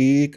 1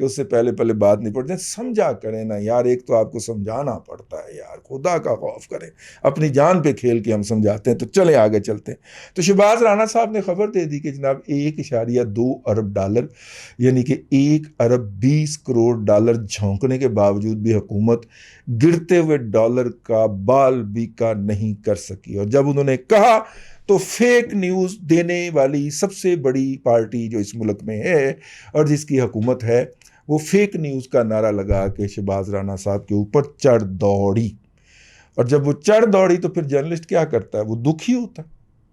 کہ اس سے پہلے پہلے بات نہیں پڑتی. سمجھا کریں نا یار, ایک تو آپ کو سمجھانا پڑتا ہے یار, خدا کا خوف کریں. اپنی جان پہ کھیل کے ہم سمجھاتے ہیں. تو چلیں آگے چلتے ہیں. تو شہباز رانا صاحب نے خبر دے دی کہ جناب $1.2 ارب یعنی کہ 1.20 ارب جھونکنے کے باوجود بھی حکومت گرتے ہوئے ڈالر کا بال بیکا نہیں کر سکی. اور جب انہوں نے کہا تو فیک نیوز دینے والی سب سے بڑی پارٹی جو اس ملک میں ہے اور جس کی حکومت ہے, وہ فیک نیوز کا نعرہ لگا کے شہباز رانا صاحب کے اوپر چڑھ دوڑی. اور جب وہ چڑھ دوڑی تو پھر جرنلسٹ کیا کرتا ہے, وہ دکھی ہوتا ہے.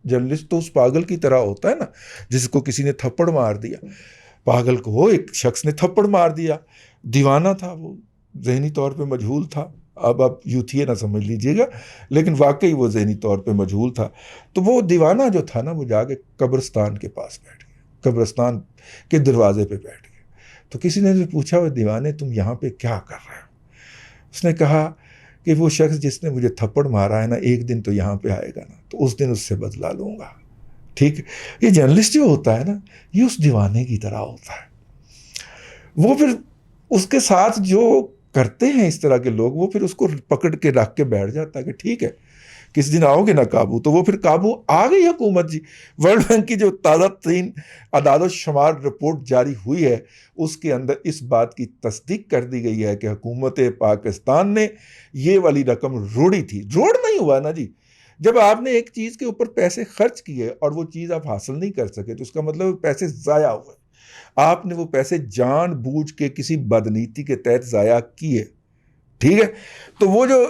جرنلسٹ تو اس پاگل کی طرح ہوتا ہے نا جس کو کسی نے تھپڑ مار دیا. پاگل کو ایک شخص نے تھپڑ مار دیا, دیوانہ تھا وہ, ذہنی طور پہ مجہول تھا. اب آپ یوتھیے نہ سمجھ لیجئے گا, لیکن واقعی وہ ذہنی طور پہ مجہول تھا. تو وہ دیوانہ جو تھا نا, وہ جا کے قبرستان کے پاس بیٹھ گیا, قبرستان کے دروازے پہ بیٹھ گیا. تو کسی نے پوچھا, وہ دیوانے تم یہاں پہ کیا کر رہے ہو؟ اس نے کہا کہ وہ شخص جس نے مجھے تھپڑ مارا ہے نا, ایک دن تو یہاں پہ آئے گا نا, تو اس دن اس سے بدلہ لوں گا. ٹھیک ہے, یہ جرنلسٹ جو ہوتا ہے نا, یہ اس دیوانے کی طرح ہوتا ہے. وہ پھر اس کے ساتھ جو کرتے ہیں اس طرح کے لوگ, وہ پھر اس کو پکڑ کے رکھ کے بیٹھ جاتا ہے کہ ٹھیک ہے کس دن آؤ گے نا قابو. تو وہ پھر قابو آ گئی حکومت جی. ورلڈ بینک کی جو تازہ ترین اعداد و شمار رپورٹ جاری ہوئی ہے, اس کے اندر اس بات کی تصدیق کر دی گئی ہے کہ حکومت پاکستان نے یہ والی رقم روڑی تھی. روڑ نہیں ہوا نا جی. جب آپ نے ایک چیز کے اوپر پیسے خرچ کیے اور وہ چیز آپ حاصل نہیں کر سکے, تو اس کا مطلب پیسے ضائع ہوئے. آپ نے وہ پیسے جان بوجھ کے کسی بدنیتی کے تحت ضائع کیے. ٹھیک ہے, تو وہ جو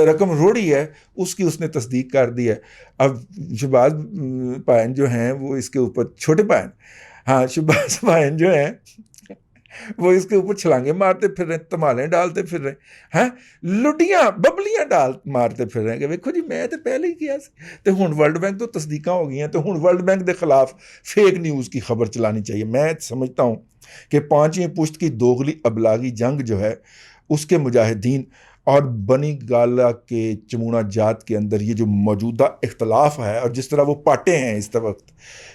رقم روڑی ہے اس کی اس نے تصدیق کر دی ہے. اب شہباز پائن جو ہیں وہ اس کے اوپر, چھوٹے پائن, ہاں شہباز پائن جو ہیں وہ اس کے اوپر چھلانگے مارتے پھر رہے, تمالیں ڈالتے پھر رہے ہیں, لٹیاں ببلیاں مارتے پھر رہے کہ ویکھو جی میں تو پہلے ہی کیا سی. تو ہن ورلڈ بینک تو تصدیقاں ہو گئی ہیں, تو ہن ورلڈ بینک دے خلاف فیک نیوز کی خبر چلانی چاہیے. میں سمجھتا ہوں کہ 5ویں پشت کی دوغلی ابلاغی جنگ جو ہے, اس کے مجاہدین اور بنی گالا کے چمونہ جات کے اندر یہ جو موجودہ اختلاف ہے اور جس طرح وہ پاٹے ہیں اس وقت,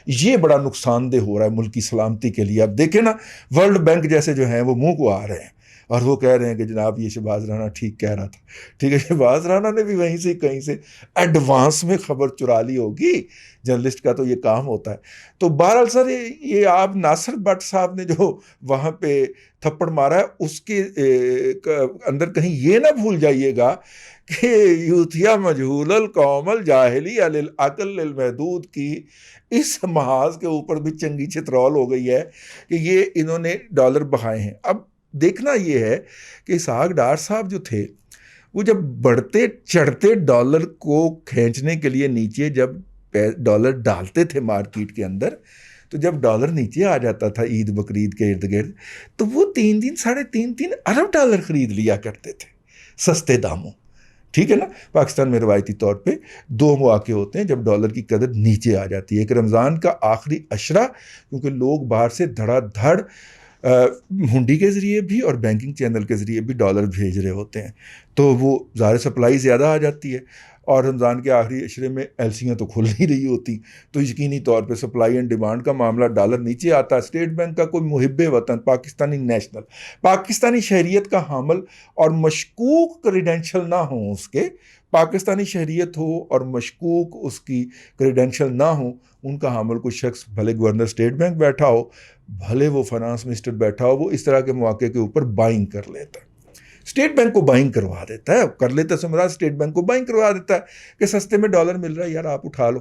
یہ بڑا نقصان دہ ہو رہا ہے ملکی سلامتی کے لیے. اب دیکھیں نا, ورلڈ بینک جیسے جو ہیں وہ منہ کو آ رہے ہیں اور وہ کہہ رہے ہیں کہ جناب یہ شہباز رانا ٹھیک کہہ رہا تھا. ٹھیک ہے, شہباز رانا نے بھی وہیں سے کہیں سے ایڈوانس میں خبر چرا لی ہوگی. جرنلسٹ کا تو یہ کام ہوتا ہے. تو بہرحال سر, یہ آپ ناصر بٹ صاحب نے جو وہاں پہ تھپڑ مارا ہے, اس کے اندر کہیں یہ نہ بھول جائیے گا کہ یوتھیا مجہول القوم الجاہلی العقل المحدود کی اس محاذ کے اوپر بھی چنگی چھترول ہو گئی ہے کہ یہ انہوں نے ڈالر بہائے ہیں. اب دیکھنا یہ ہے کہ اسحاق ڈار صاحب جو تھے, وہ جب بڑھتے چڑھتے ڈالر کو کھینچنے کے لیے نیچے جب ڈالر ڈالتے تھے مارکیٹ کے اندر, تو جب ڈالر نیچے آ جاتا تھا عید بقرعید کے ارد گرد, تو وہ 3.5 ارب ڈالر خرید لیا کرتے تھے سستے داموں. ٹھیک ہے نا, پاکستان میں روایتی طور پہ 2 مواقع ہوتے ہیں جب ڈالر کی قدر نیچے آ جاتی ہے. ایک رمضان کا آخری عشرہ, کیونکہ لوگ باہر سے دھڑا دھڑ ہنڈی کے ذریعے بھی اور بینکنگ چینل کے ذریعے بھی ڈالر بھیج رہے ہوتے ہیں, تو وہ ظاہر سپلائی زیادہ آ جاتی ہے. اور رمضان کے آخری عشرے میں ایلسیاں تو کھل نہیں رہی ہوتی, تو یقینی طور پہ سپلائی اینڈ ڈیمانڈ کا معاملہ, ڈالر نیچے آتا ہے. اسٹیٹ بینک کا کوئی محب وطن, پاکستانی نیشنل, پاکستانی شہریت کا حامل اور مشکوک کریڈینشل نہ ہوں اس کے, پاکستانی شہریت ہو اور مشکوک اس کی کریڈینشل نہ ہوں, ان کا حامل کوئی شخص, بھلے گورنر اسٹیٹ بینک بیٹھا ہو, بھلے وہ فائنانس منسٹر بیٹھا ہو, وہ اس طرح کے مواقع کے اوپر بائنگ کر لیتا ہے. اسٹیٹ بینک کو بائنگ کروا دیتا ہے, کر لیتا سے مراد اسٹیٹ بینک کو بائنگ کروا دیتا ہے کہ سستے میں ڈالر مل رہا ہے یار آپ اٹھا لو,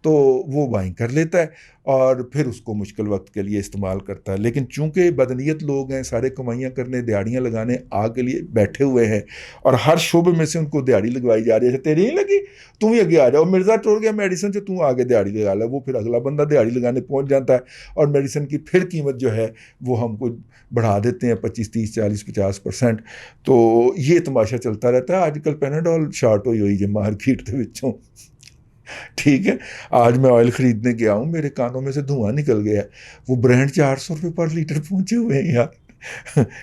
تو وہ بائنگ کر لیتا ہے اور پھر اس کو مشکل وقت کے لیے استعمال کرتا ہے. لیکن چونکہ بدنیت لوگ ہیں, سارے کمائیاں کرنے, دیہڑیاں لگانے آگ کے لیے بیٹھے ہوئے ہیں, اور ہر شعبے میں سے ان کو دیہڑی لگوائی جا رہی ہے. تیری نہیں لگی, تم ہی آگے آ جاؤ, مرزا ٹوڑ گیا میڈیسن سے, تم آگے دیہڑی لگا لو. وہ پھر اگلا بندہ دیہڑی لگانے پہنچ جاتا ہے اور میڈیسن کی پھر قیمت جو ہے وہ ہم کو بڑھا دیتے ہیں 25, 30, 40, 50%. تو یہ تماشا چلتا رہتا ہے. آج کل پیناڈول شارٹ ہوئی جی مارکیٹ کے وچوں. ٹھیک ہے, آج میں آئل خریدنے گیا ہوں, میرے کانوں میں سے دھواں نکل گیا ہے. وہ برانڈ 400 روپے پر لیٹر پہنچے ہوئے ہیں یار.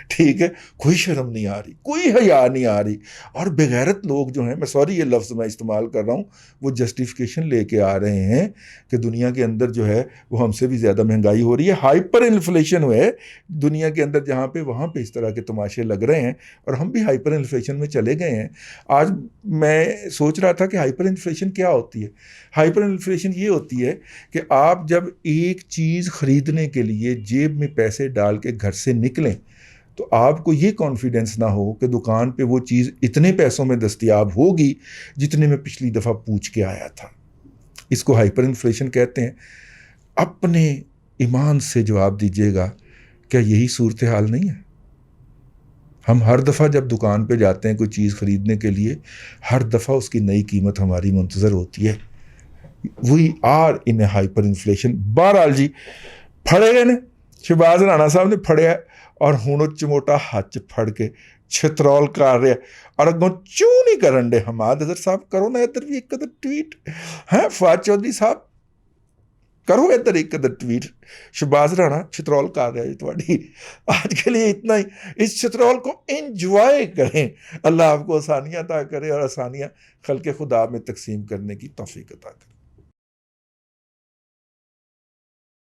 ٹھیک ہے، کوئی شرم نہیں آ رہی، کوئی حیا نہیں آ رہی. اور بغیرت لوگ جو ہیں، میں سوری یہ لفظ میں استعمال کر رہا ہوں، وہ جسٹیفیکیشن لے کے آ رہے ہیں کہ دنیا کے اندر جو ہے وہ ہم سے بھی زیادہ مہنگائی ہو رہی ہے، ہائپر انفلیشن ہے دنیا کے اندر، جہاں پہ وہاں پہ اس طرح کے تماشے لگ رہے ہیں اور ہم بھی ہائپر انفلیشن میں چلے گئے ہیں. آج میں سوچ رہا تھا کہ ہائپر انفلیشن کیا ہوتی ہے. ہائپر انفلیشن یہ ہوتی ہے کہ آپ جب ایک چیز خریدنے کے لیے جیب میں پیسے ڈال کے گھر سے نکلیں تو آپ کو یہ کانفیڈنس نہ ہو کہ دکان پہ وہ چیز اتنے پیسوں میں دستیاب ہوگی جتنے میں پچھلی دفعہ پوچھ کے آیا تھا. اس کو ہائپر انفلیشن کہتے ہیں. اپنے ایمان سے جواب دیجیے گا، کیا یہی صورتحال نہیں ہے؟ ہم ہر دفعہ جب دکان پہ جاتے ہیں کوئی چیز خریدنے کے لیے، ہر دفعہ اس کی نئی قیمت ہماری منتظر ہوتی ہے. We are in a hyperinflation. بہرحال جی پھڑے گئے نے، شہباز رانا صاحب نے پھڑیا اور ہوں چموٹا ہاتھ پھڑ کے چھترول کر رہے اور اگوں چوں نہیں کرن دے. حماد اظہر صاحب کرو نا ادھر بھی ایک قدر ٹویٹ، ہیں فواد چودھری صاحب کرو ادھر ایک قدر ٹویٹ. شہباز رانا چھترول کر رہا ہے تھوڑی. آج کے لیے اتنا ہی. اس چھترول کو انجوائے کریں. اللہ آپ کو آسانیاں عطا کرے اور آسانیاں خلق خدا میں تقسیم کرنے کی توفیق عطا کرے.